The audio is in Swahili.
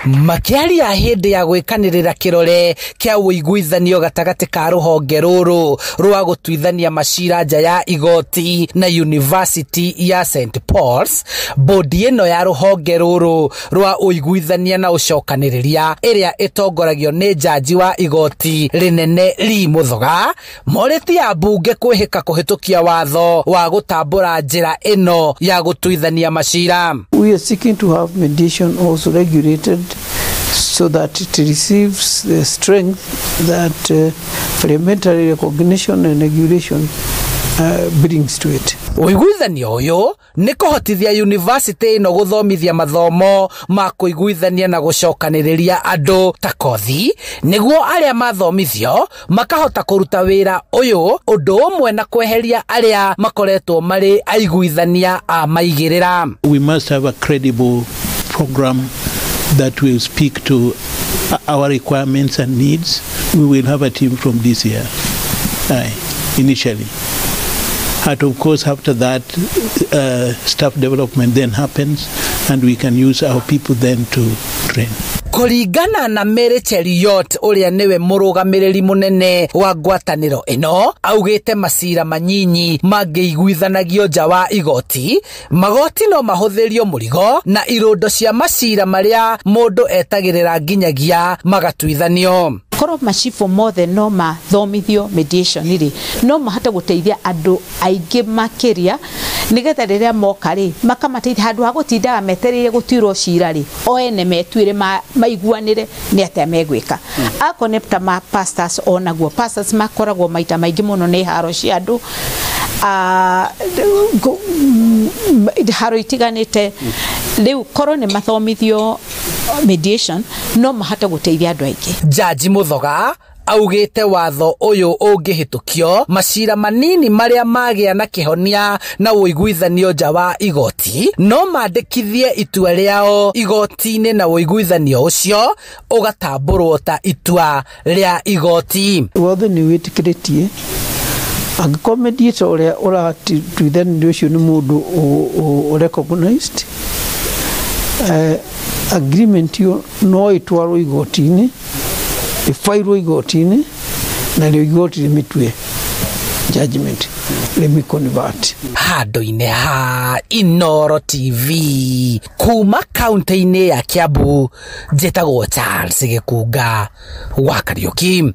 Makiaria hindi ya gwikanirira kirore kia uiguithanio gatagati ka ruhonge ruru rwa gutwithania macira nja ya igoti na University ya St Paul's, bodi ino ya ruhonge ruru rwa uiguithania na ucokaniriria iria itongoragio ni jaji wa igoti rinene Lee Muthoga moreti ya bunge kwihika kuhitukia watho wa gutambura njira ino ya gutwithania macira. We are seeking to have mediation also regulated so that it receives the strength that parliamentary recognition and regulation brings to it. Uiguithanio uyu ni kuhotithia university ino guthomithia mathomo ma kuiguithania na gucokaniriria andu ta kothi niguo aria mathomithio makahota kuruta wira uyu undu umwe na kweheria aria makoretwo mari aiguithania a maigirira. We must have a credible program that will speak to our requirements and needs. We will have a team from this year initially. And of course, after that, staff development then happens, and we can use our people then to train. Kuringana na Mary Cheriot uria niwe murugamiriri munene wa ngwataniro ino augite macira manyinyi mangiiguithanagio nja wa igoti magoti no mahuthirio murigo na irundo cia macira maria mundu etagirira nginyagia magatwithanio. Koro macifo mothe no mathomithio mediation iri no mahata guteithia andu aingi makiria nigetha riria moka ri makamateithia handu ha gutindaga metereire gutwirwo cira ri o ene metwire maiguanire ni atia megwika akonepta ma pastors onaguo pastors makoragwo maita maingi muno ni haro cia andu haro itiganite riu koro ni mathomithio mediation no mahata guteithia andu aingi. Jaji Muthoga augite watho uyu ungihitukio macira manini maria magia na kihonia na uiguithanio nja wa igoti no mandikithie itua riao igoti-ini na uiguithanio ucio ugatamburwo ta itua ria igoti. Watho ni witikiritie agkomediate uria uratwithania ucio ni mundu recognized agreement yo no itwaro igoti-ini ifairwo igoti-ini na rio igoti limitwe judgment lemi convert. Handu-ini ha Inooro TV kuma kaunti-ini ya Kiambu njitagwo Charles Gikunga wa Kariuki.